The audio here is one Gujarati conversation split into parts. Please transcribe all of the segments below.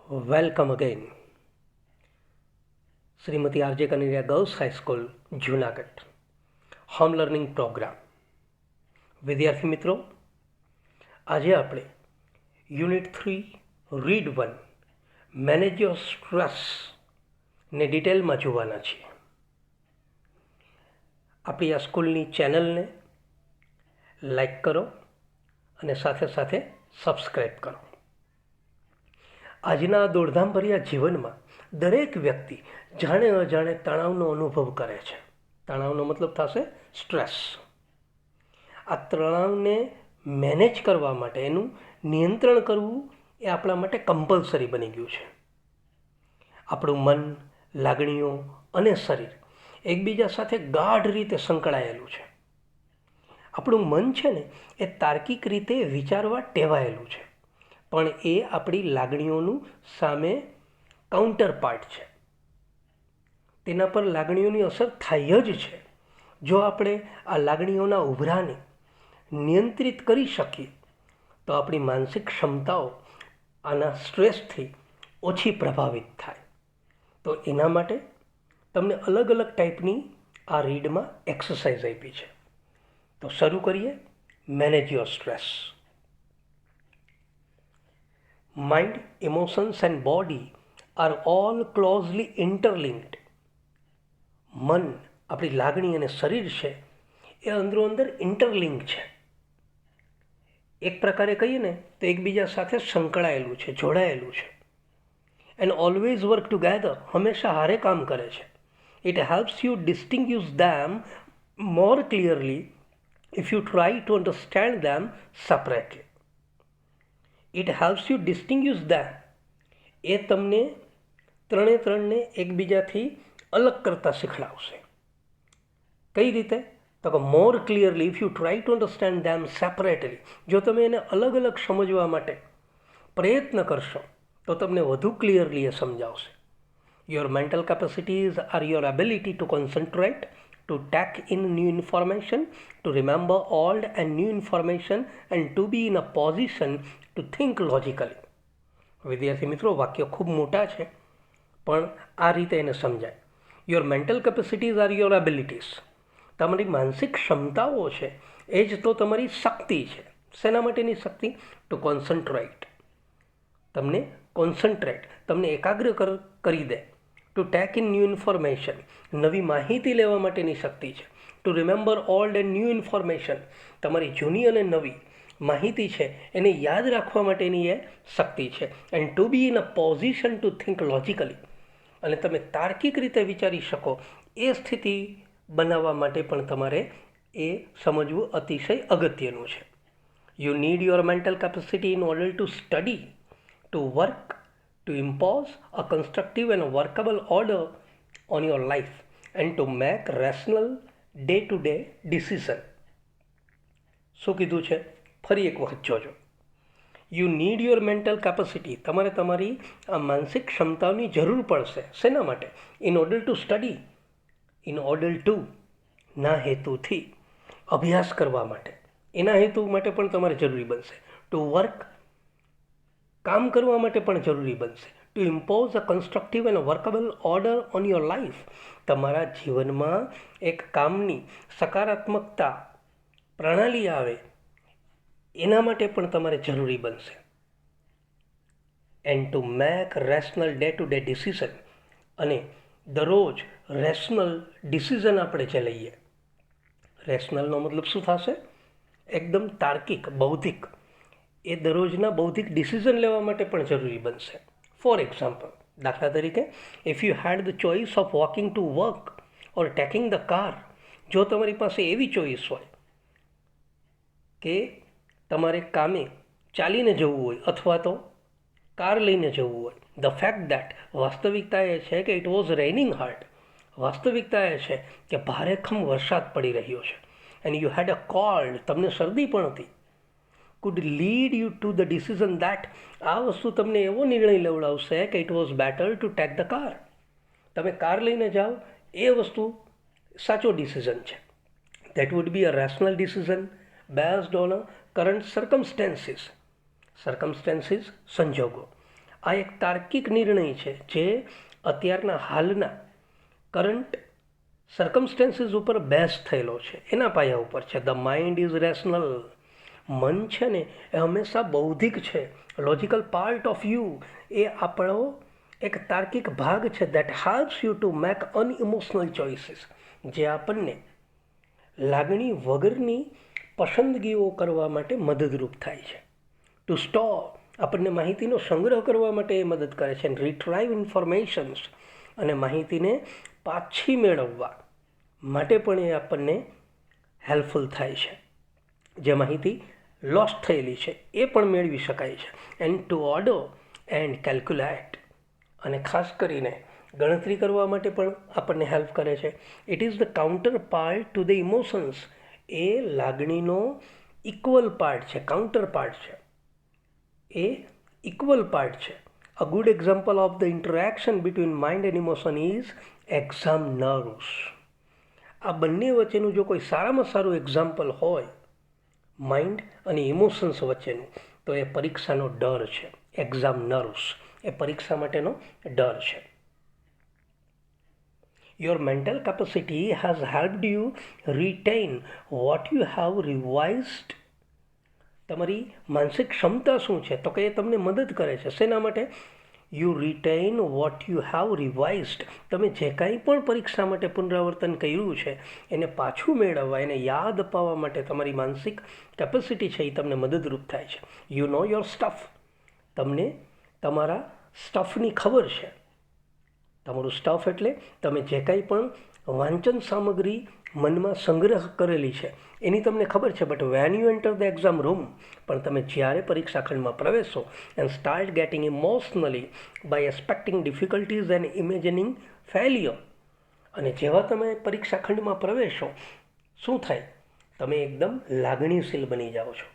Welcome again. Shrimati RJ Kaneria girls high school Junagadh home learning programme. વિદ્યાર્થી મિત્રો, આજે આપણે unit 3 read 1 manage your stress ને ડિટેલમાં જોવાના છીએ. આપણી આ સ્કૂલની ચેનલને લાઈક કરો અને સાથે સાથે સબસ્ક્રાઈબ કરો. આજના દોડધામભર્યા જીવનમાં દરેક વ્યક્તિ જાણે અજાણે તણાવનો અનુભવ કરે છે. તણાવનો મતલબ થશે સ્ટ્રેસ. આ તણાવને મેનેજ કરવા માટે, એનું નિયંત્રણ કરવું એ આપણા માટે કમ્પલસરી બની ગયું છે. આપણું મન, લાગણીઓ અને શરીર એકબીજા સાથે ગાઢ રીતે સંકળાયેલું છે. આપણું મન છે ને એ તાર્કિક રીતે વિચારવા ટેવાયેલું છે, પણ એ આપણી લાગણીઓનું સામે કાઉન્ટર પાર્ટ છે. તેના પર લાગણીઓની અસર થાય જ છે. જો આપણે આ લાગણીઓના ઉભરાને નિયંત્રિત કરી શકીએ તો આપણી માનસિક ક્ષમતાઓ આના સ્ટ્રેસથી ઓછી પ્રભાવિત થાય. તો એના માટે તમને અલગ અલગ ટાઈપની આ રીડમાં એક્સરસાઇઝ આપી છે. તો શરૂ કરીએ. Manage your stress. Mind, emotions and body are all closely interlinked. મન, આપણી લાગણી અને શરીર છે એ અંદરો અંદર ઇન્ટરલિંક છે. એક પ્રકારે કહીએ ને તો એકબીજા સાથે સંકળાયેલું છે, જોડાયેલું છે. એન્ડ ઓલવેઝ વર્ક ટુગેધર, હંમેશા હારે કામ કરે છે. It helps you distinguish them more clearly if you try to understand them separately. It helps you distinguish them, એ તમને ત્રણને એકબીજાથી અલગ કરતાં શીખડાવશે. કઈ રીતે? તો કે more clearly if you try to understand them separately. જો તમે એને અલગ અલગ સમજવા માટે પ્રયત્ન કરશો તો તમને વધુ ક્લિયરલી એ સમજાવશે. Your mental capacities are your ability to concentrate, to take in new information, to remember old and new information, and to be in a position to think logically. વિદ્યાર્થી મિત્રો, વાક્ય ખૂબ મોટા છે પણ આ રીતે એને સમજાય. Your mental capacities are your abilities. તમારી માનસિક ક્ષમતાઓ છે એ જ તો તમારી શક્તિ છે. શેના માટેની શક્તિ? ટુ કોન્સન્ટ્રેટ, તમને એકાગ્ર કરી દે. To take in new information, નવી માહિતી લેવા માટેની શક્તિ છે. To remember old and new information, તમારી જૂની અને નવી માહિતી છે એને યાદ રાખવા માટેની એ શક્તિ છે. And to be in a position to think logically, અને તમે તાર્કિક રીતે વિચારી શકો એ સ્થિતિ બનાવવા માટે પણ તમારે એ સમજવું અતિશય અગત્યનું છે. You need your mental capacity in order to study, to work, to impose a constructive and workable order on your life, and to make rational day-to-day decision. શું કીધું છે? ફરી એક વખત જોજો. You need your mental capacity, તમારે તમારી આ માનસિક ક્ષમતાઓની જરૂર પડશે. શેના માટે? In order to study, in order to, ના હેતુથી, અભ્યાસ કરવા માટે, એના હેતુ માટે પણ તમારે જરૂરી બનશે. ટુ વર્ક, કામ કરવા માટે પણ જરૂરી બનશે. To impose a constructive and workable order on your life, તમારા જીવનમાં એક કામની સકારાત્મકતા પ્રણાલી આવે એના માટે પણ તમારે જરૂરી બનશે. And to make rational day to day decision, અને દરરોજ રેશનલ ડિસિઝન આપણે જે લઈએ, રેશનલનો મતલબ શું થશે? એકદમ તાર્કિક, બૌદ્ધિક. એ દરરોજના બૌદ્ધિક ડિસિઝન લેવા માટે પણ જરૂરી બનશે. ફોર એક્ઝામ્પલ, દાખલા તરીકે, if you had the choice of walking to work or taking the car, જો તમારી પાસે એવી ચોઇસ હોય કે તમારે કામે ચાલીને જવું હોય અથવા તો કાર લઈને જવું હોય, ધ ફેક્ટ દેટ, વાસ્તવિકતા એ છે કે ઇટ વોઝ રેનિંગ હાર્ડ, વાસ્તવિકતા એ છે કે ભારેખમ વરસાદ પડી રહ્યો છે, and you had a cold, તમને શરદી પણ હતી, could lead you to the decision that, આ વસ્તુ તમને એવો નિર્ણય લેવડાવશે કે it was better to take the car. તમે કાર લઈને જાઓ એ વસ્તુ સાચો ડિસિઝન છે. That would be a rational decision based on a current circumstances, સંજોગો. આ એક તાર્કિક નિર્ણય છે જે અત્યારના હાલના કરંટ સર્કમસ્ટેન્સીસ ઉપર બેઝ થયેલો છે, એના પાયા ઉપર છે. The mind is rational. મન છે ને એ હંમેશા બૌદ્ધિક છે. લોજિકલ પાર્ટ ઓફ યુ એ આપણો એક તાર્કિક ભાગ છે. That helps you to make unemotional choices, જે આપણને લાગણી વગરની પસંદગીઓ કરવા માટે મદદરૂપ થાય છે. ટુ સ્ટોર, આપણને માહિતીનો સંગ્રહ કરવા માટે એ મદદ કરે છે. રિટ્રાઈવ ઇન્ફોર્મેશન્સ, અને માહિતીને પાછી મેળવવા માટે પણ એ આપણને હેલ્પફુલ થાય છે. જે માહિતી લોસ્ટ થયેલી છે એ પણ મેળવી શકાય છે. And two order and calculate, અને ખાસ કરીને ગણતરી કરવા માટે પણ આપણને હેલ્પ કરે છે. It is the counter part to the emotions. એ લાગણીનો ઇક્વલ પાર્ટ છે, કાઉન્ટર પાર્ટ છે, એ ઇક્વલ પાર્ટ છે. A good example of the interaction between mind and emotion is exam nerves. આ બંને વચ્ચેનું જો કોઈ સારામાં સારું એક્ઝામ્પલ હોય માઇન્ડ અને ઇમોશન્સ વચ્ચેનું, તો એ પરીક્ષાનો ડર છે. એક્ઝામ નર્વ્સ એ પરીક્ષા માટેનો ડર છે. Your mental capacity has હેલ્પ્ડ you written what you have revised. તમારી માનસિક ક્ષમતા શું છે? તો કે એ તમને મદદ કરે છે. શેના માટે? You written what you have revised. તમે જે કાંઈ પણ પરીક્ષા માટે પુનરાવર્તન કર્યું છે એને પાછું મેળવવા, એને યાદ અપાવવા માટે તમારી માનસિક કેપેસિટી છે એ તમને મદદરૂપ થાય છે. You know your stuff. તમને તમારા સ્ટફની ખબર છે. તમારું સ્ટફ એટલે તમે જે કાંઈ પણ વાંચન સામગ્રી મનમાં સંગ્રહ કરેલી છે એની તમને ખબર છે. But when you enter the exam room, પણ તમે જ્યારે પરીક્ષા ખંડમાં પ્રવેશો and start getting emotionally by expecting difficulties and imagining failure, અને જેવા તમે પરીક્ષા ખંડમાં પ્રવેશો શું થાય? તમે એકદમ લાગણીશીલ બની જાઓ છો,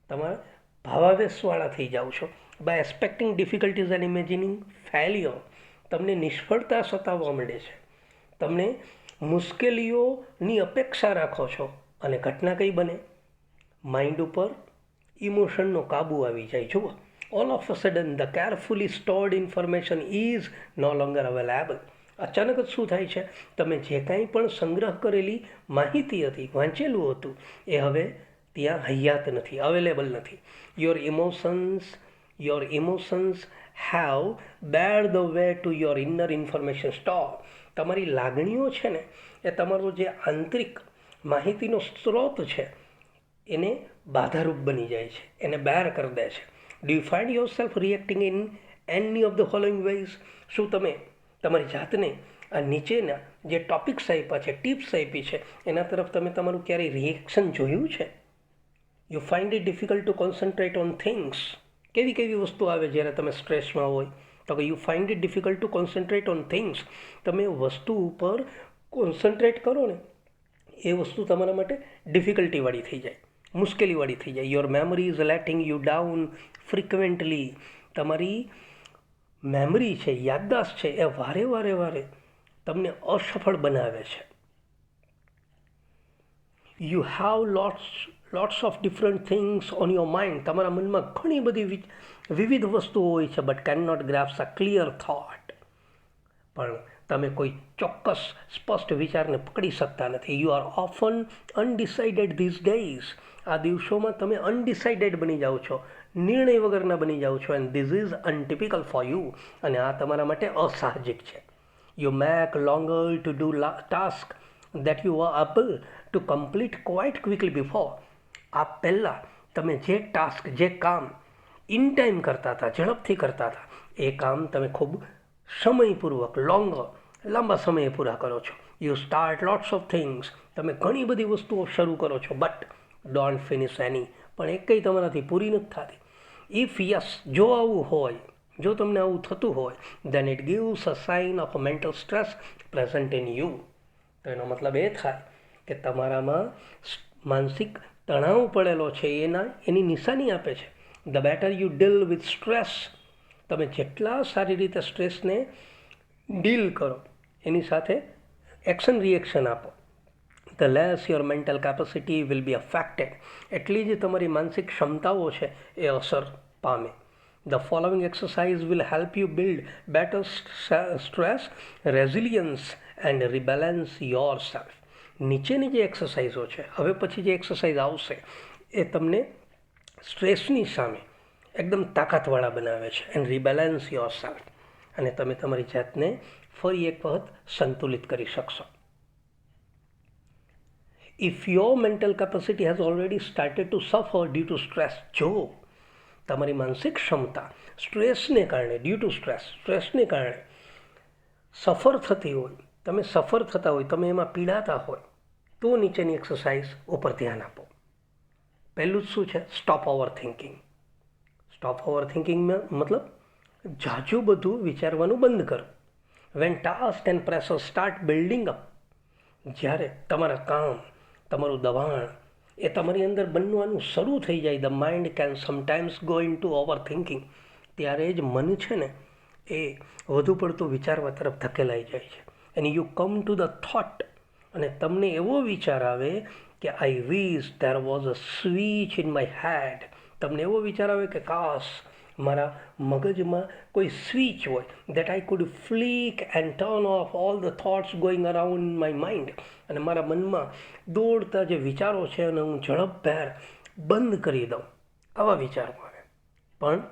તમારા ભાવાવેશવાળા થઈ જાઓ છો. By expecting difficulties and imagining failure, તમને નિષ્ફળતા સતાવવા માંડે છે, તમને મુશ્કેલીઓની અપેક્ષા રાખો છો, અને ઘટના કઈ બને? માઇન્ડ ઉપર ઇમોશનનો કાબુ આવી જાય. જુઓ, all of a sudden the carefully stored information is no longer available. અચાનક જ શું થાય છે? તમે જે કાંઈ પણ સંગ્રહ કરેલી માહિતી હતી, વાંચેલું હતું, એ હવે ત્યાં હયાત નથી, અવેલેબલ નથી. Your emotions have bare the way to your inner information store. તમારી લાગણીઓ છે ને એ તમારો જે આંતરિક માહિતીનો સ્ત્રોત છે એને બાધારૂપ બની જાય છે, એને બેર કરી દે છે. Do you find yourself reacting in any of the following ways? શું તમે તમારી જાતને આ નીચેના જે ટોપિક્સ આપ્યા છે, ટિપ્સ આપી છે, એના તરફ તમે તમારું ક્યારેય રિએક્શન જોયું છે? You find it difficult to concentrate on things. કેવી કેવી વસ્તુ આવે જ્યારે તમે સ્ટ્રેસમાં હોય? તો કે you find it difficult to concentrate on things. તમે વસ્તુ ઉપર કોન્સન્ટ્રેટ કરો ને એ વસ્તુ તમારા માટે ડિફિકલ્ટીવાળી થઈ જાય, મુશ્કેલીવાળી થઈ જાય. Your memory is letting you down frequently. તમારી મેમરી છે, યાદદાસ્ત છે, એ વારે તમને અસફળ બનાવે છે. You have lots of different things on your mind. તમારા મનમાં ઘણી બધી વિવિધ વસ્તુઓ હોય છે, but can not grasp a clear thought. પણ તમે કોઈ ચોક્કસ સ્પષ્ટ વિચારને પકડી શકતા નથી. You are often undecided these days. આ દિવસોમાં તમે અનડિસાઇડેડ બની જાઓ છો, નિર્ણય વગરના બની જાઓ છો. And this is untypical for you. અને આ તમારા માટે અસાહજિક છે. You make longer to do task that you are able to complete quite quickly before. આ પહેલાં તમે જે ટાસ્ક, જે કામ ઇન ટાઈમ કરતા હતા, ઝડપથી કરતા હતા, એ કામ તમે ખૂબ સમયપૂર્વક લાંબા સમયે પૂરા કરો છો. You start lots of things. તમે ઘણી બધી વસ્તુઓ શરૂ કરો છો, બટ ડોન્ટ ફિનિશ એની. પણ એક કંઈ તમારાથી પૂરી નથી થતી. ઇફ યસ, જો આવું હોય, જો તમને આવું થતું હોય, then it gives a sign of a mental stress present in you. તો એનો મતલબ એ થાય કે તમારામાં માનસિક તણાવ પડેલો છે, એની નિશાની આપે છે. The better you deal with stress. તમે જેટલા સારી રીતે સ્ટ્રેસને ડીલ કરો, એની સાથે એક્શન રિએક્શન આપો, the less your mental capacity will be affected. એટલી જ તમારી માનસિક ક્ષમતાઓ છે એ અસર પામે. The following exercise will help you build better stress, resilience and rebalance yourself. નીચેની જે એક્સરસાઇઝો છે, હવે પછી જે એક્સરસાઇઝ આવશે એ તમને સ્ટ્રેસની સામે એકદમ તાકાતવાળા બનાવે છે એન્ડ રિબેલેન્સ યોર સેલ્ફ, અને તમે તમારી જાતને ફરી એક વખત સંતુલિત કરી શકશો. If your mental capacity has already started to સફર ડ્યુ ટુ સ્ટ્રેસ, જો તમારી માનસિક ક્ષમતા સ્ટ્રેસને કારણે સ્ટ્રેસને કારણે સફર થતી હોય, તમે સફર થતા હોય, તમે એમાં પીડાતા હોય, તો નીચેની એક્સરસાઇઝ ઉપર ધ્યાન આપો. પહેલું જ શું છે? Stop over thinking. Stop over થિંકિંગમાં મતલબ જાજુ બધું વિચારવાનું બંધ કરો. When task and pressure start building up, જ્યારે તમારા કામ, તમારું દબાણ એ તમારી અંદર બનવાનું શરૂ થઈ જાય, the mind can sometimes go in two over thinking, ત્યારે જ મન છે ને એ વધુ પડતું વિચારવા તરફ ધકેલાઈ જાય છે. And you come to the thought, અને તમને એવો વિચાર આવે કે I wish there was a switch in my head. તમને એવો વિચાર આવે કે કાશ મારા મગજમાં કોઈ સ્વિચ હોય, that I could flick and turn off all the thoughts going around in my mind. અને મારા મનમાં દોડતા જે વિચારો છે એને હું ઝડપભેર બંધ કરી દઉં, આવા વિચારો આવે. પણ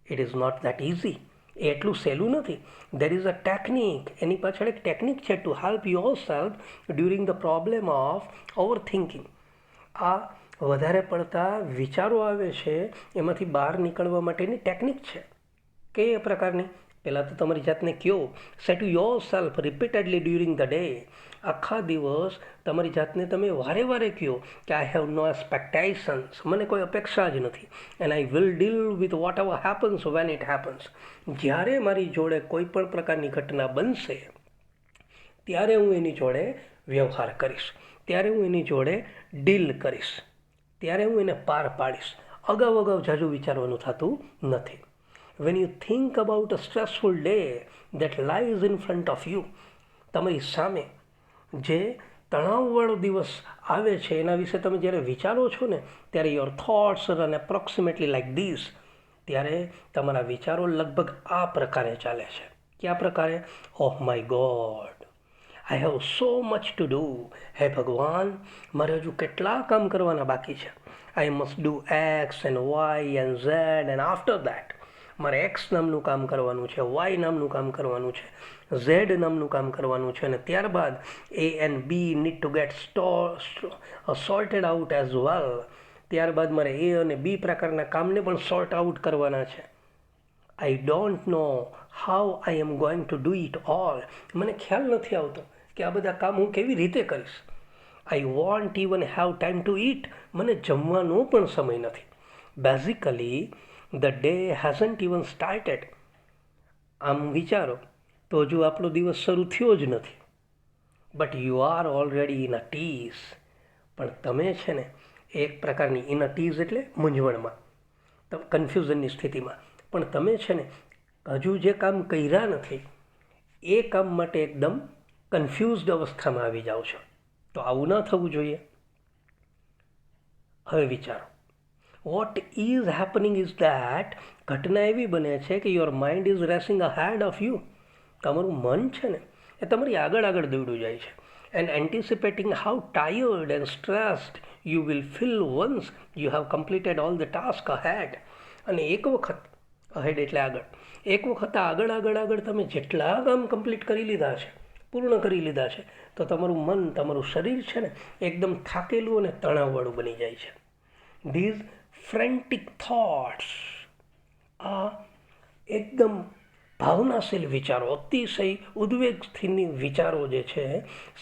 it is not that easy. એ એટલું સહેલું નથી. દેર ઇઝ અ ટેકનિક, એની પાછળ એક ટેકનિક છે to help your self during the problem of over thinking. આ વધારે પડતા વિચારો આવે છે એમાંથી બહાર નીકળવા માટેની ટેકનિક છે. કઈ પ્રકારની? પહેલાં તો તમારી જાતને કહો, સે to your self repeatedly during the day. આખા દિવસ તમારી જાતને તમે વારે વારે કહો કે આઈ હેવ નો એક્સપેક્ટેશન્સ, મને કોઈ અપેક્ષા જ નથી, and I will deal with what ever happens when it happens. જ્યારે મારી જોડે કોઈ પણ પ્રકારની ઘટના બનશે ત્યારે હું એની જોડે વ્યવહાર કરીશ, ત્યારે હું એની જોડે ડીલ કરીશ, ત્યારે હું એને પાર પાડીશ. અગાઉ જાજુ વિચારવાનું થતું નથી. When you think about a stressful day that lies in front of you, તમારી સામે જે તણાવવાળો દિવસ આવે છે એના વિશે તમે જ્યારે વિચારો છો ને, ત્યારે your thoughts run approximately like this. ત્યારે તમારા વિચારો લગભગ આ પ્રકારે ચાલે છે. કયા પ્રકારે? Oh my God, I have so much to do. હે ભગવાન, મારે હજુ કેટલા કામ કરવાના બાકી છે. I must do X and Y and Z and after that મારે એક્સ નામનું કામ કરવાનું છે, વાય નામનું કામ કરવાનું છે, ઝેડ નામનું કામ કરવાનું છે, અને ત્યારબાદ A and B need to get sorted out as well. ત્યારબાદ મારે એ અને બી પ્રકારના કામને પણ સોર્ટ આઉટ કરવાના છે. I don't know how I am going to do it all. મને ખ્યાલ નથી આવતો કે આ બધા કામ હું કેવી રીતે કરીશ. I want even have time to it. મને જમવાનો પણ સમય નથી. Basically the day hasn't even started. આમ વિચારો તો હજુ આપણો દિવસ શરૂ થયો જ નથી. But you are already in a tease. પણ તમે છે ને એક પ્રકારની ઇન અ ટીઝ એટલે મૂંઝવણમાં, કન્ફ્યુઝનની સ્થિતિમાં. પણ તમે છે ને હજુ જે કામ કર્યા નથી એ કામ માટે એકદમ કન્ફ્યુઝડ અવસ્થામાં આવી જાઓ છો. તો આવું ના થવું જોઈએ. હવે વિચારો, what is happening is that, ઘટના એવી બને છે કે your mind is racing ahead of you. તમારું મન છે ને એ તમારી આગળ દોડ્યું જાય છે. And anticipating how tired and stressed you will feel once you have completed all the task ahead. અને એક વખત, અહેડ એટલે આગળ, એક વખત આગળ તમે જેટલા કામ કમ્પ્લીટ કરી લીધા છે, પૂર્ણ કરી લીધા છે, તો તમારું મન, તમારું શરીર છે ને એકદમ થાકેલું અને તણાવવાળું બની જાય છે. ધીઝ ફ્રેન્ટિક થોટ્સ, આ એકદમ ભાવનાશીલ વિચારો, અતિશય ઉદ્વેગથી વિચારો જે છે,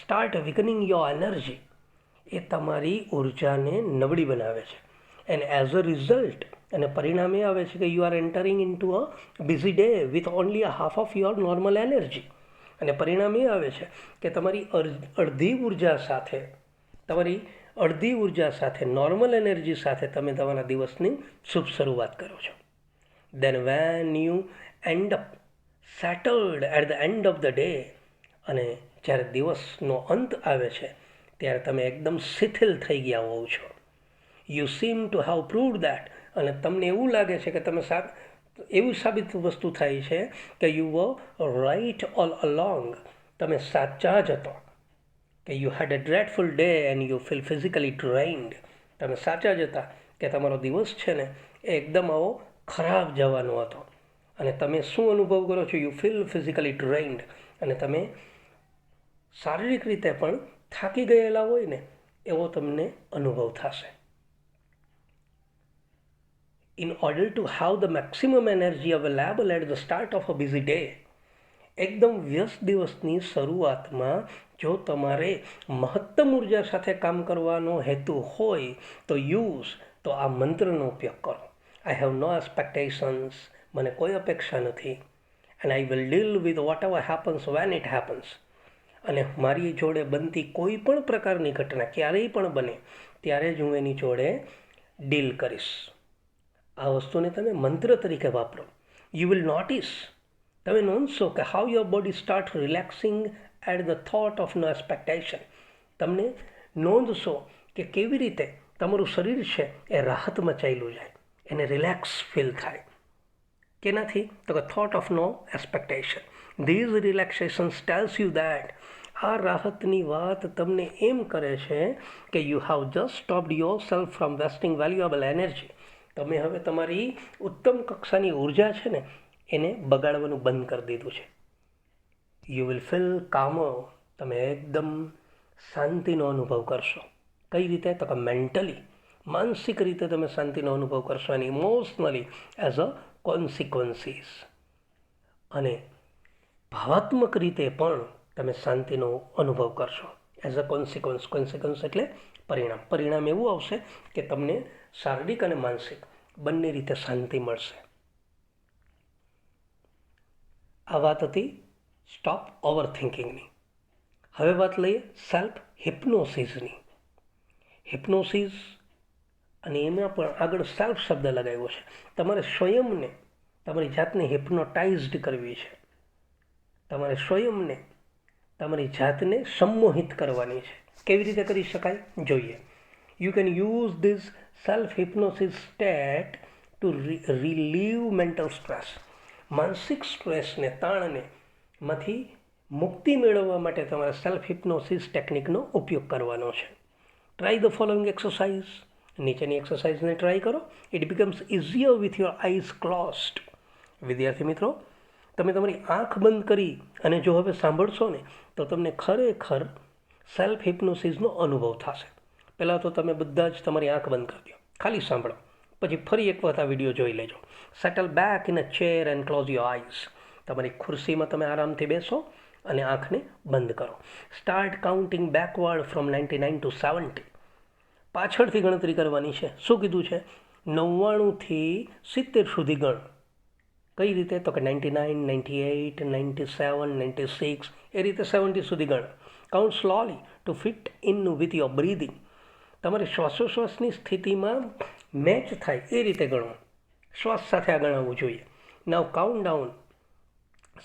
સ્ટાર્ટ વીકનિંગ યોર એનર્જી. એ તમારી ઉર્જાને નબળી બનાવે છે. એન્ડ એઝ અ રિઝલ્ટ, અને પરિણામ એ આવે છે કે you are entering in to a busy day with only a half of your normal energy. અને પરિણામ એ આવે છે કે તમારી અડધી ઉર્જા સાથે નોર્મલ એનર્જી સાથે તમે તમારા દિવસની શુભ શરૂઆત કરો છો. Then when you end up settled at the end of the day, અને જ્યારે દિવસનો અંત આવે છે ત્યારે તમે એકદમ શિથિલ થઈ ગયા હોવ છો. You sim to have proved that, અને તમને એવું લાગે છે કે તમે એવું સાબિત વસ્તુ થાય છે કે you were right all along, તમે સાચા જ હતો, કે you had a dreadful day and you feel physically drained, તમે સાચા જ હતા કે તમારો દિવસ છે ને એ એકદમ આવો ખરાબ જવાનો હતો, અને તમે શું અનુભવ કરો છો? યુ ફીલ ફિઝિકલી ડ્રેઇન્ડ, અને તમે શારીરિક રીતે પણ થાકી ગયેલા હોય ને એવો તમને અનુભવ થશે. In order to have the maximum energy available at the start of a busy day, એકદમ વ્યસ્ત દિવસની શરૂઆતમાં જો તમારે મહત્તમ ઉર્જા સાથે કામ કરવાનો હેતુ હોય તો આ મંત્રનો ઉપયોગ કરો. આઈ હેવ નો એક્સપેક્ટેશન્સ, મને કોઈ અપેક્ષા નથી, and I will deal with what ever happens when it happens, અને મારી જોડે બનતી કોઈ પણ પ્રકારની ઘટના ક્યારેય પણ બને ત્યારે જ હું એની જોડે ડીલ કરીશ. આ વસ્તુને તમે મંત્ર તરીકે વાપરો. યુ વિલ નોટિસ, તમે નોંધશો કે how your body start relaxing at the thought of no expectation. તમને નોંધશો કે કેવી રીતે તમારું શરીર છે એ રાહતમાં ચાલ્યું જાય, એને રિલેક્સ ફીલ થાય. કેનાથી? તો કે thought of no expectation. These relaxations tells you that, આ રાહતની વાત તમને એમ કરે છે કે you have just stopped your self from wasting valuable energy. તમે હવે તમારી ઉત્તમ કક્ષાની ઉર્જા છે ને એને બગાડવાનું બંધ કરી દીધું છે. યુ વિલ ફીલ કામર, તમે એકદમ શાંતિનો અનુભવ કરશો. કઈ રીતે? તો કે મેન્ટલી, માનસિક રીતે તમે શાંતિનો અનુભવ કરશો, અને ઇમોશનલી એઝ અ કોન્સિક્વન્સીસ, અને ભાવાત્મક રીતે પણ તમે શાંતિનો અનુભવ કરશો એઝ અ કોન્સિક્વન્સ. કોન્સિક્વન્સ એટલે પરિણામ. પરિણામ એવું આવશે કે તમને શારીરિક અને માનસિક બંને રીતે શાંતિ મળશે. આ વાત હતી સ્ટોપ ઓવર થિંકિંગની. હવે વાત લઈએ સેલ્ફ હિપ્નોસિસની. હિપ્નોસિસ, અને એમાં પણ આગળ સેલ્ફ શબ્દ લગાવ્યો છે. તમારે સ્વયંને, તમારી જાતને હિપ્નોટાઇઝડ કરવી છે. તમારે સ્વયંને, તમારી જાતને સંમોહિત કરવાની છે. કેવી રીતે કરી શકાય? જોઈએ. You can use this self hypnosis state to relieve mental stress. માનસિક સ્ટ્રેસને, તાણને માંથી મુક્તિ મેળવવા માટે તમારે સેલ્ફ હિપ્નોસિસ ટેકનિકનો ઉપયોગ કરવાનો છે. Try the following exercise. નીચેની એક્સરસાઇઝને ટ્રાય કરો. It becomes easier with your eyes closed. વિદ્યાર્થી મિત્રો, તમે તમારી આંખ બંધ કરી અને જો હવે સાંભળશો ને તો તમને ખરેખર સેલ્ફ હિપ્નોસિસનો અનુભવ થશે. પહેલાં તો તમે બધા જ તમારી આંખ બંધ કરી દો, ખાલી સાંભળો. પછી ફરી એક વખત આ વિડીયો જોઈ લેજો. Settle back in a chair and close your eyes. તમારી ખુરશીમાં તમે આરામથી બેસો અને આંખને બંધ કરો. Start counting backward from 99 to 70. પાછળથી ગણતરી કરવાની છે. શું કીધું છે? 99થી 70 સુધી ગણ. કઈ રીતે? તો કે 99, 98, 97, 96, એ રીતે 70 સુધી ગણ. Count slowly to fit in with your breathing. તમારે શ્વાસોશ્વાસની સ્થિતિમાં મેચ થાય એ રીતે ગણો. શ્વાસ સાથે આ ગણાવવું જોઈએ. Now count down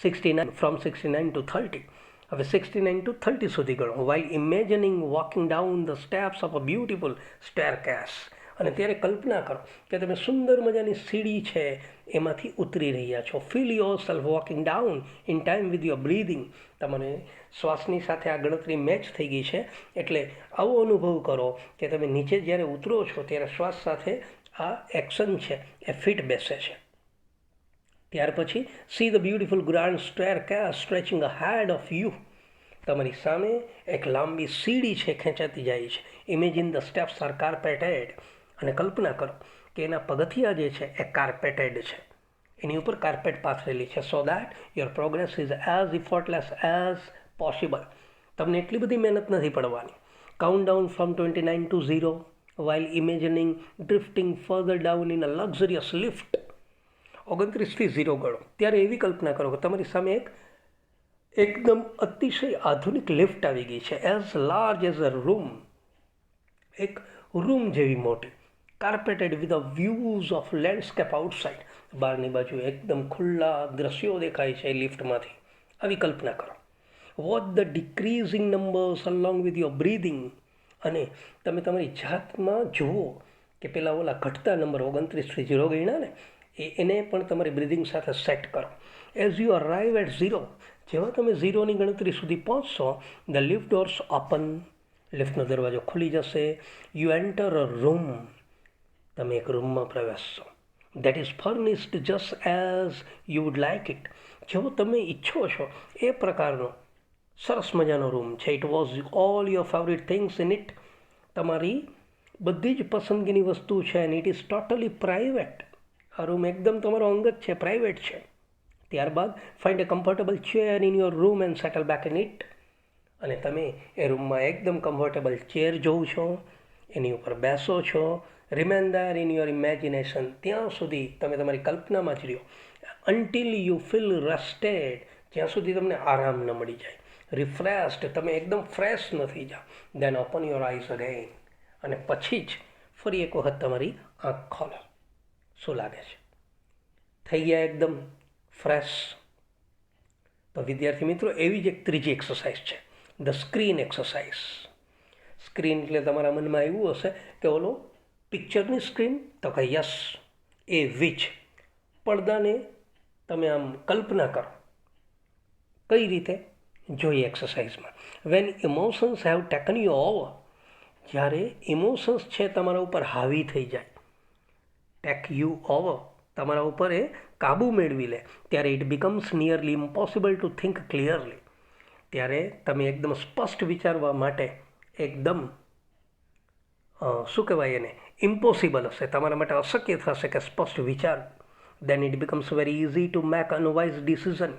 69 from 69 to 30. હવે 69 ટુ 30 સુધી ગણો. While imagining walking down the steps of a beautiful staircase. અને ત્યારે કલ્પના કરો કે તમે સુંદર મજાની સીડી છે એમાંથી ઉતરી રહ્યા છો. Feel your self walking down in time with your breathing. તમને શ્વાસની સાથે આ ગણતરી મેચ થઈ ગઈ છે, એટલે આવો અનુભવ કરો કે તમે નીચે જ્યારે ઉતરો છો ત્યારે શ્વાસ સાથે આ એક્શન છે એ ફિટ બેસે છે. ત્યાર પછી see the beautiful grand staircase stretching ahead of you. તમારી સામે એક લાંબી સીડી છે, ખેંચાતી જાય છે. Imagine the steps are carpeted. અને કલ્પના કરો કે એના પગથિયા જે છે એ કાર્પેટેડ છે, એની ઉપર કાર્પેટ પાથરેલી છે, so that your progress is as effortless as possible. તમને એટલી બધી મહેનત નથી પડવાની. Count down from 29 to 0 while imagining drifting further down in a luxurious lift. 29થી 0 ગણો. ત્યારે એવી કલ્પના કરો કે તમારી સામે એકદમ અતિશય આધુનિક લિફ્ટ આવી ગઈ છે, as large as a room. એક રૂમ જેવી મોટી, carpeted with a views of landscape outside. બહારની બાજુ એકદમ ખુલ્લા દ્રશ્યો દેખાય છે લિફ્ટમાંથી. આવી કલ્પના કરો. Watch the decreasing numbers along with your breathing. અને તમે તમારી જાતમાં જુઓ કે પેલા ઓલા ઘટતા નંબર 29થી 0 ગણ્યા ને, એને પણ તમારી બ્રિધિંગ સાથે સેટ કરો. As you arrive at zero, જેવા તમે ઝીરોની ગણતરી સુધી પહોંચશો, ધ લિફ્ટ ડોર્સ ઓપન, લિફ્ટનો દરવાજો ખુલી જશે. યુ એન્ટર અ રૂમ, તમે એક રૂમમાં પ્રવેશશો. That is furnished just as you would like it, જેવો તમે ઈચ્છો છો એ પ્રકારનો સરસ મજાનો રૂમ છે. It was all your favourite things in it, તમારી બધી જ પસંદગીની વસ્તુ છે. And it is totally private, આ રૂમ એકદમ તમારો અંગત છે, પ્રાઇવેટ છે. ત્યારબાદ find a comfortable chair in your room and settle back in it, અને તમે એ રૂમમાં એકદમ કમ્ફર્ટેબલ ચેર જોવો છો, એની ઉપર બેસો છો. Remain there in your imagination, ત્યાં સુધી તમે તમારી કલ્પનામાં જ રહ્યો. અન્ટિલ યુ ફીલ રેસ્ટેડ, જ્યાં સુધી તમને આરામ ન મળી જાય. રિફ્રેશ્ડ, તમે એકદમ ફ્રેશ નથી જાઓ. દેન ઓપન યોર આઈઝ અગેન, અને પછી જ ફરી એક વખત તમારી આંખ ખોલો. શું લાગે છે? થઈ ગયા એકદમ ફ્રેશ? તો વિદ્યાર્થી મિત્રો, એવી જ એક ત્રીજી એક્સરસાઇઝ છે, ધ સ્ક્રીન એક્સરસાઇઝ. સ્ક્રીન એટલે તમારા મનમાં એવું હશે કે ઓલો પિક્ચરની સ્ક્રીન, તો કે યસ, એ વિચ પડદાને તમે આમ કલ્પના કરો. કઈ રીતે જોઈએ એક્સરસાઇઝમાં. When emotions have taken you over, જ્યારે ઇમોશન્સ છે તમારા ઉપર હાવી થઈ જાય, ટેક યુ ઓવર, તમારા ઉપર એ કાબૂ મેળવી લે, ત્યારે it becomes nearly impossible two think clearly, ત્યારે તમે એકદમ સ્પષ્ટ વિચારવા માટે એકદમ શું કહેવાય એને, ઇમ્પોસિબલ હશે, તમારા માટે અશક્ય થશે કે સ્પષ્ટ વિચાર. Then it becomes very easy to make unwise decision,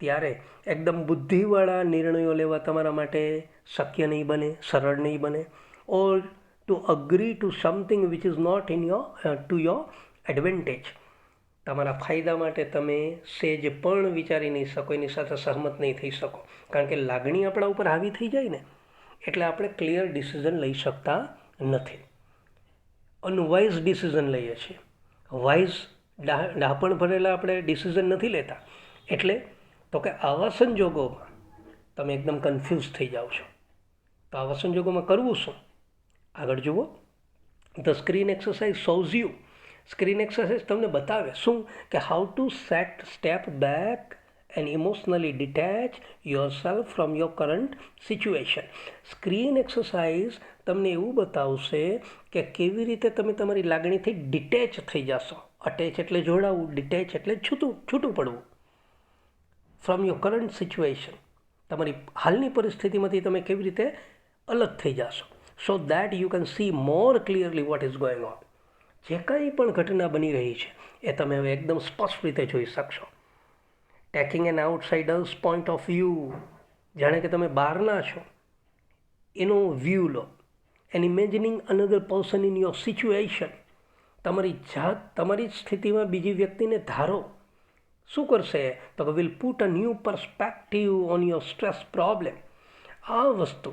ત્યારે એકદમ બુદ્ધિવાળા નિર્ણયો લેવા તમારા માટે શક્ય નહીં બને, સરળ નહીં બને. Or to agree to something which is not in to your advantage, તમારા ફાયદા માટે તમે સેજ પણ વિચારી નહીં શકો, એની સાથે સહમત નહીં થઈ શકો. કારણ કે લાગણી આપણા ઉપર હાવી થઈ જાય ને, એટલે આપણે ક્લિયર ડિસિઝન લઈ શકતા નથી, અનવાઇઝ ડિસિઝન લઈએ છીએ. વાઇઝ ડાપણ ભરેલા આપણે ડિસિઝન નથી લેતા. એટલે તો કે આવા સંજોગોમાં તમે એકદમ કન્ફ્યુઝ થઈ જાઓ છો. તો આવા સંજોગોમાં કરવું શું? આગળ જુઓ. The screen exercise shows you, screen exercise તમને બતાવે શું કે how to step back and emotionally detach your self from your current situation. Screen exercise તમને એવું બતાવશે કે કેવી રીતે તમે તમારી લાગણીથી ડિટેચ થઈ જશો. અટેચ એટલે જોડાવું, ડિટેચ એટલે છૂટું પડવું. ફ્રોમ યોર કરંટ સિચ્યુએશન, તમારી હાલની પરિસ્થિતિમાંથી તમે કેવી રીતે અલગ થઈ જશો. So that you can see more clearly what is going on, જે કંઈ પણ ઘટના બની રહી છે એ તમે હવે એકદમ સ્પષ્ટ રીતે જોઈ શકશો. Taking an outsiders point of view, જાણે કે તમે બહારના છો એનો વ્યૂ લો. And imagining another person in your situation, તમારી સ્થિતિમાં બીજી વ્યક્તિને ધારો. શું કરશે? તો કે will put a new perspective on your stress problem. આ વસ્તુ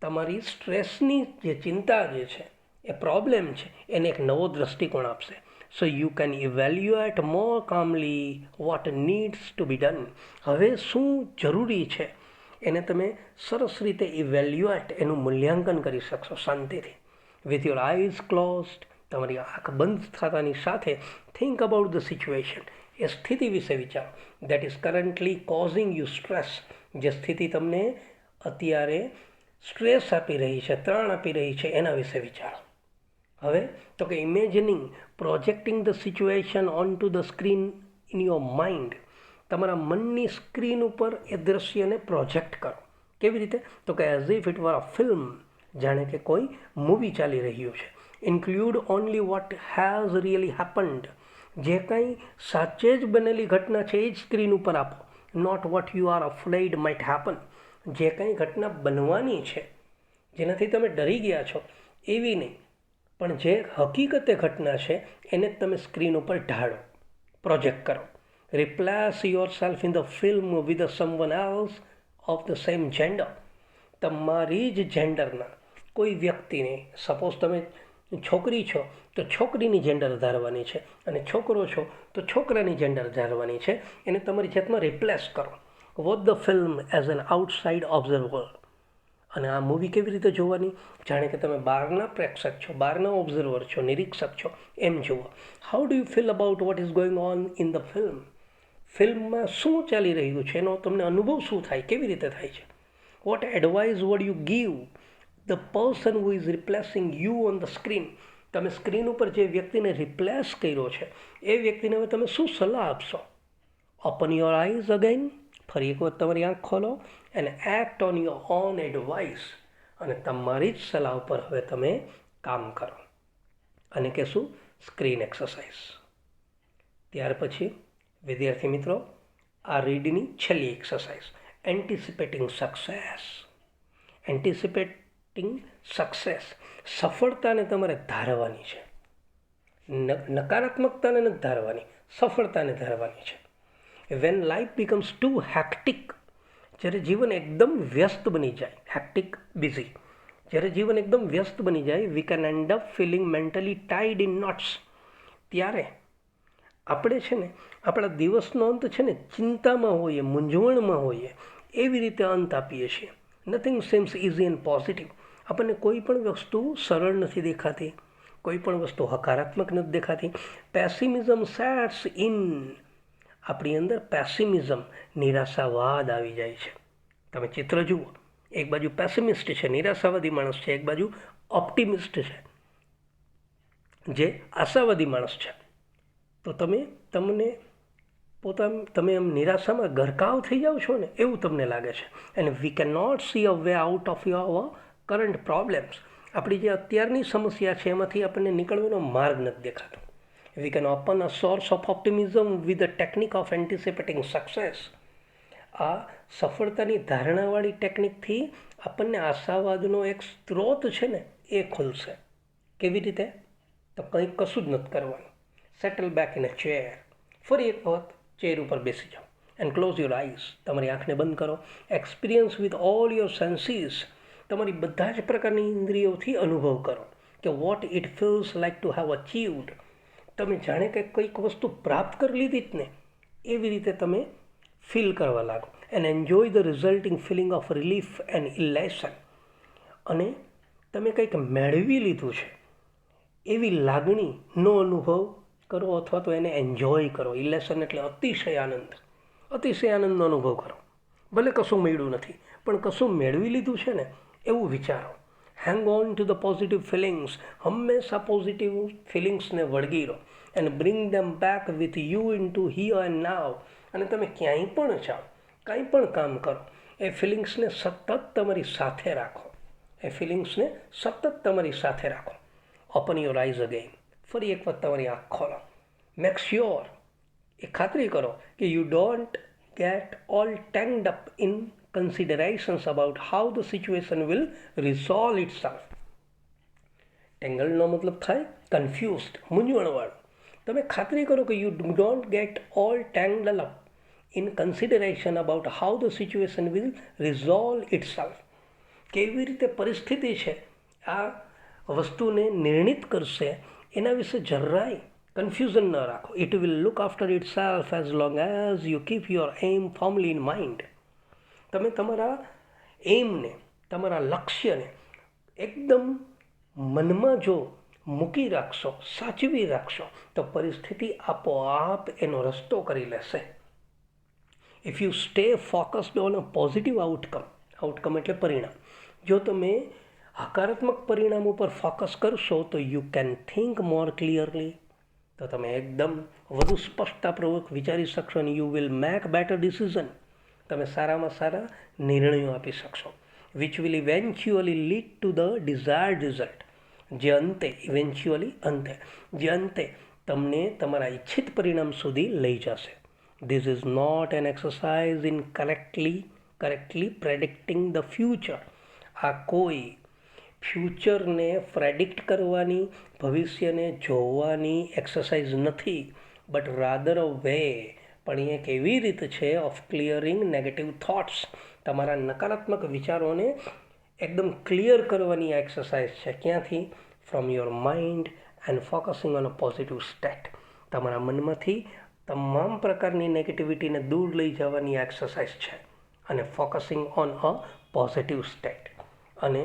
તમારી સ્ટ્રેસની જે ચિંતા જે છે, એ પ્રોબ્લેમ છે, એને એક નવો દ્રષ્ટિકોણ આપશે. So you can evaluate more calmly what needs to be done. હવે શું જરૂરી છે એને તમે સરસ રીતે ઇવેલ્યુએટ, એનું મૂલ્યાંકન કરી શકશો શાંતિથી. વિથ યોર આઈઝ ક્લોઝડ, તમારી આંખ બંધ થતાની સાથે થિંક અબાઉટ ધ સિચ્યુએશન, એ સ્થિતિ વિશે વિચારો. That is currently causing you stress, જે સ્થિતિ તમને અત્યારે સ્ટ્રેસ આપી રહી છે, ત્રાણ આપી રહી છે, એના વિશે વિચારો. હવે તો કે imagining projecting the situation on to the screen in your mind, તમારા મનની સ્ક્રીન ઉપર એ દ્રશ્યને પ્રોજેક્ટ કરો. કેવી રીતે? તો કે as if it were a film, જાણે કે કોઈ મૂવી ચાલી રહ્યું છે. Include only what has really happened, જે કંઈ સાચે જ બનેલી ઘટના છે એ જ સ્ક્રીન ઉપર આપો. Not what you are afraid might happen, જે કંઈ ઘટના બનવાની છે, જેનાથી તમે ડરી ગયા છો એવી નહીં, પણ જે હકીકતે ઘટના છે એને જ તમે સ્ક્રીન ઉપર ઢાળો, પ્રોજેક્ટ કરો. Replace yourself in the film with someone else of the same gender, તમારી જ જેન્ડરના કોઈ વ્યક્તિને, સપોઝ તમે છોકરી છો તો છોકરીની જેન્ડર ધારવાની છે, અને છોકરો છો તો છોકરાની જેન્ડર ધારવાની છે. એને તમારી જાતમાં રિપ્લેસ કરો. Watch the film as an outside observer, અને આ મૂવી કેવી રીતે જોવાની? જાણે કે તમે બહારના પ્રેક્ષક છો, બહારના ઓબ્ઝર્વર છો, નિરીક્ષક છો, એમ જુઓ. How do you feel about what is going on in the film? ફિલ્મમાં શું ચાલી રહ્યું છે એનો તમને અનુભવ શું થાય, કેવી રીતે થાય છે? What advice would you give the person who is replacing you on the screen? તમે સ્ક્રીન ઉપર જે વ્યક્તિને રિપ્લેસ કર્યો છે એ વ્યક્તિને હવે તમે શું સલાહ આપશો? ઓપન યોર આઈઝ અગેન, ફરી એક વખત તમારી આંખ ખોલો and act on your own advice, અને તમારી જ સલાહ ઉપર હવે તમે કામ કરો. અને કે શું? Screen exercise. ત્યાર પછી વિદ્યાર્થી મિત્રો, આ રીડની છેલ્લી exercise, anticipating success. Anticipating success, સફળતાને તમારે ધારવાની છે. નકારાત્મકતાને નથી ધારવાની, સફળતાને ધારવાની છે. When life becomes too hectic, જ્યારે જીવન એકદમ વ્યસ્ત બની જાય, હેક્ટિક બિઝી, જ્યારે જીવન એકદમ વ્યસ્ત બની જાય, we can end up feeling mentally tied in knots. ત્યારે આપણે છે ને આપણા દિવસનો અંત છે ને ચિંતામાં હોઈએ, મૂંઝવણમાં હોઈએ, એવી રીતે અંત આપીએ છીએ. Nothing seems easy and positive. આપણને કોઈ પણ વસ્તુ સરળ નથી દેખાતી, કોઈ પણ વસ્તુ હકારાત્મક નથી દેખાતી. પેસિમિઝમ સેટ્સ ઇન, આપણી અંદર પેસિમિઝમ, નિરાશાવાદ આવી જાય છે. તમે ચિત્ર જુઓ, એક બાજુ પેસિમિસ્ટ છે, નિરાશાવાદી માણસ છે, એક બાજુ ઓપ્ટિમિસ્ટ છે, જે આશાવાદી માણસ છે. તો તમે એમ નિરાશામાં ગરકાવ થઈ જાઓ છો ને, એવું તમને લાગે છે. And we can not see a way out of your current problems. આપણી જે અત્યારની સમસ્યા છે એમાંથી આપણને નીકળવાનો માર્ગ નથી દેખાતો. We can open a source of optimism with the technique of anticipating success. આ સફળતાની ધારણાવાળી ટેકનિકથી આપણને આશાવાદનો એક સ્ત્રોત છે ને એ ખુલશે. કેવી રીતે? તો કંઈ કશું જ નથી કરવાનું. Settle back in a chair. ફરી એક વખત ચેર ઉપર બેસી જાઓ એન્ડ ક્લોઝ યોર આઈઝ. તમારી આંખને બંધ કરો. Experience with all your senses. તમારી બધા જ પ્રકારની ઇન્દ્રિયોથી અનુભવ કરો કે what it feels like to have achieved. તમે જાણે કે કંઈક વસ્તુ પ્રાપ્ત કરી લીધી જ ને એવી રીતે તમે ફીલ કરવા લાગો. And enjoy the resulting feeling of relief and elation. અને તમે કંઈક મેળવી લીધું છે એવી લાગણીનો અનુભવ કરો, અથવા તો એને એન્જોય કરો. ઇલેશન એટલે અતિશય આનંદ, અતિશય આનંદનો અનુભવ કરો. ભલે કશું મળ્યું નથી, પણ કશું મેળવી લીધું છે ને એવું વિચારો. Hang on to the positive feelings. હંમેશા પોઝિટિવ ફિલિંગ્સને વળગી રહો and bring them back with you in to here and now. અને તમે ક્યાંય પણ જાઓ, કાંઈ પણ કામ કરો, એ ફિલિંગ્સને સતત તમારી સાથે રાખો. એ ફિલિંગ્સને સતત તમારી સાથે રાખો. Open your eyes again. ફરી એક વખત તમારી આંખ ખોલો. મેક શ્યોર, એ ખાતરી કરો કે you don't get all tangled up in considerations about how the situation will resolve itself. ટેંગલનો મતલબ થાય કન્ફ્યુઝડ, મૂંઝવણવાળું. તમે ખાતરી કરો કે you don't get all tangle up in consideration about how the situation will resolve itself. કેવી રીતે પરિસ્થિતિ છે આ વસ્તુને નિર્ણિત કરશે એના વિશે જરાય કન્ફ્યુઝન ન રાખો. It will look after itself as long as you keep your aim firmly in mind. તમે તમારા એમને, તમારા લક્ષ્યને એકદમ મનમાં જો મૂકી રાખશો, સાચવી રાખશો, તો પરિસ્થિતિ આપોઆપ એનો રસ્તો કરી લેશે. If you stay focused on a positive outcome, outcome એટલે પરિણામ, જો તમે હકારાત્મક પરિણામ ઉપર ફોકસ કરશો તો you can think more clearly. તો તમે એકદમ વધુ સ્પષ્ટતાપૂર્વક વિચારી શકશો અને you will make better decision. તમે સારામાં સારા નિર્ણયો આપી શકશો. Which will eventually lead to the desired result. જે અંતે ઇવેન્ચ્યુઅલી જે અંતે તમને તમારા ઈચ્છિત પરિણામ સુધી લઈ જશે. This is not an exercise in correctly predicting the future. આ કોઈ ફ્યુચરને પ્રેડિક્ટ કરવાની, ભવિષ્યને જોવાની એક્સરસાઇઝ નથી, બટ રાધર અ વે, પણ એ એક એવી રીત છે ઓફ ક્લિયરિંગ નેગેટિવ થોટ્સ. તમારા નકારાત્મક વિચારોને એકદમ ક્લિયર કરવાની આ એક્સરસાઇઝ છે. ક્યાંથી? From your mind and focusing on a positive state. તમારા મનમાંથી તમામ પ્રકારની નેગેટિવિટીને દૂર લઈ જવાની આ એક્સરસાઇઝ છે, અને focusing on a positive state. અને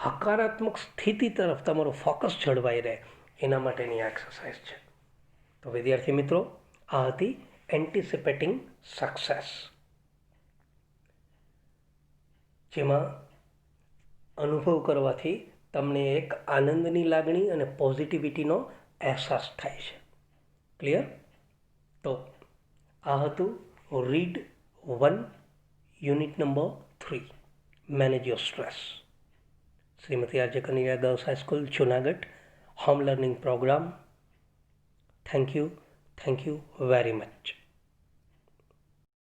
હકારાત્મક સ્થિતિ તરફ તમારું ફોકસ જળવાઈ રહે એના માટેની એક્સરસાઇઝ છે. તો વિદ્યાર્થી મિત્રો, આ હતી એન્ટિસિપેટિંગ સક્સેસ, જેમાં અનુભવ કરવાથી તમને એક આનંદની લાગણી અને પોઝિટિવિટીનો અહેસાસ થાય છે. ક્લિયર? તો આ હતું read 1 unit number 3, manage your stress, Shrimati RJ Kanaiya girls high school Junagadh, home learning programme. Thank you very much.